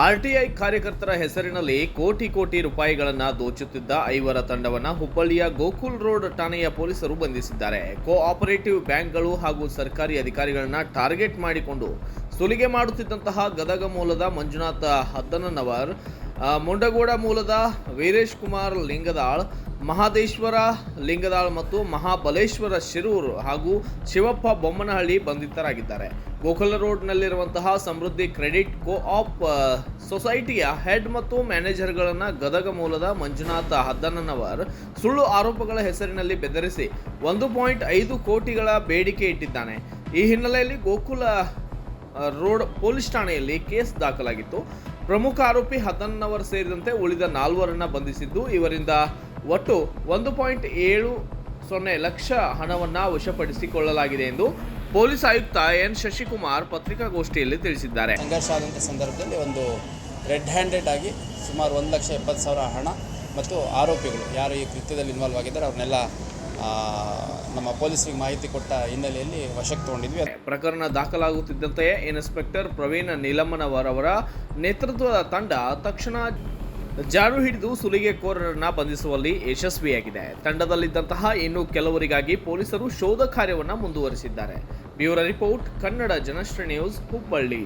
RTI ಕಾರ್ಯಕರ್ತರ ಹೆಸರಿನಲ್ಲಿ ಕೋಟಿ ರೂಪಾಯಿಗಳನ್ನು ದೋಚುತ್ತಿದ್ದ ಐವರ ತಂಡವನ್ನು ಹುಬ್ಬಳ್ಳಿಯ ಗೋಕುಲ್ ರೋಡ್ ಠಾಣೆಯ ಪೊಲೀಸರು ಬಂಧಿಸಿದ್ದಾರೆ. ಕೋಆಪರೇಟಿವ್ ಬ್ಯಾಂಕ್ಗಳು ಹಾಗೂ ಸರ್ಕಾರಿ ಅಧಿಕಾರಿಗಳನ್ನು ಟಾರ್ಗೆಟ್ ಮಾಡಿಕೊಂಡು ಸುಲಿಗೆ ಮಾಡುತ್ತಿದ್ದಂತಹ ಗದಗ ಮೂಲದ ಮಂಜುನಾಥ ಹದ್ದನವರ್, ಮುಂಡಗೋಡ ಮೂಲದ ವೀರೇಶ್ ಕುಮಾರ್ ಲಿಂಗದಾಳ್, ಮಹಾದೇಶ್ವರ ಲಿಂಗದಾಳ್ ಮತ್ತು ಮಹಾಬಲೇಶ್ವರ ಶಿರೂರ್ ಹಾಗೂ ಶಿವಪ್ಪ ಬೊಮ್ಮನಹಳ್ಳಿ ಬಂಧಿತರಾಗಿದ್ದಾರೆ. ಗೋಕುಲ ರೋಡ್ನಲ್ಲಿರುವಂತಹ ಸಮೃದ್ಧಿ ಕ್ರೆಡಿಟ್ ಕೋಆಪ್ ಸೊಸೈಟಿಯ ಹೆಡ್ ಮತ್ತು ಮ್ಯಾನೇಜರ್ಗಳನ್ನು ಗದಗ ಮೂಲದ ಮಂಜುನಾಥ ಹದ್ದನವರ್ ಸುಳ್ಳು ಆರೋಪಗಳ ಹೆಸರಿನಲ್ಲಿ ಬೆದರಿಸಿ 1.5 ಕೋಟಿಗಳ ಬೇಡಿಕೆ ಇಟ್ಟಿದ್ದಾನೆ. ಈ ಹಿನ್ನೆಲೆಯಲ್ಲಿ ಗೋಕುಲ ರೋಡ್ ಪೊಲೀಸ್ ಠಾಣೆಯಲ್ಲಿ ಕೇಸ್ ದಾಖಲಾಗಿತ್ತು. ಪ್ರಮುಖ ಆರೋಪಿ ಹದ್ದನವರ್ ಸೇರಿದಂತೆ ಉಳಿದ 4 ಬಂಧಿಸಿದ್ದು, ಇವರಿಂದ ಒಟ್ಟು 1.70 ಲಕ್ಷ ಹಣವನ್ನು ವಶಪಡಿಸಿಕೊಳ್ಳಲಾಗಿದೆ ಎಂದು ಪೊಲೀಸ್ ಆಯುಕ್ತ ಎನ್ ಶಶಿಕುಮಾರ್ ಪತ್ರಿಕಾಗೋಷ್ಠಿಯಲ್ಲಿ ತಿಳಿಸಿದ್ದಾರೆ. ಸಂಘರ್ಷ ಆದಂಥ ಸಂದರ್ಭದಲ್ಲಿ ಒಂದು ರೆಡ್ ಹ್ಯಾಂಡೆಡ್ ಆಗಿ ಸುಮಾರು 1,70,000 ಹಣ ಮತ್ತು ಆರೋಪಿಗಳು ಯಾರು ಈ ಕೃತ್ಯದಲ್ಲಿ ಇನ್ವಾಲ್ವ್ ಆಗಿದ್ದಾರೆ ಅವ್ರನ್ನೆಲ್ಲ ನಮ್ಮ ಪೊಲೀಸರಿಗೆ ಮಾಹಿತಿ ಕೊಟ್ಟ ಹಿನ್ನೆಲೆಯಲ್ಲಿ ವಶಕ್ಕೆ ತಗೊಂಡಿದ್ವಿ. ಪ್ರಕರಣ ದಾಖಲಾಗುತ್ತಿದ್ದಂತೆಯೇ ಇನ್ಸ್ಪೆಕ್ಟರ್ ಪ್ರವೀಣ್ ನೀಲಮ್ಮನವರ್ ಅವರ ನೇತೃತ್ವದ ತಂಡ ತಕ್ಷಣ ಜಾಡು ಹಿಡಿದು ಸುಲಿಗೆಕೋರರನ್ನು ಬಂಧಿಸುವಲ್ಲಿ ಯಶಸ್ವಿಯಾಗಿದೆ. ತಂಡದಲ್ಲಿದ್ದಂತಹ ಇನ್ನೂ ಕೆಲವರಿಗಾಗಿ ಪೊಲೀಸರು ಶೋಧ ಕಾರ್ಯವನ್ನು ಮುಂದುವರಿಸಿದ್ದಾರೆ. Bureau report, Kannada Janashree news, Hubballi.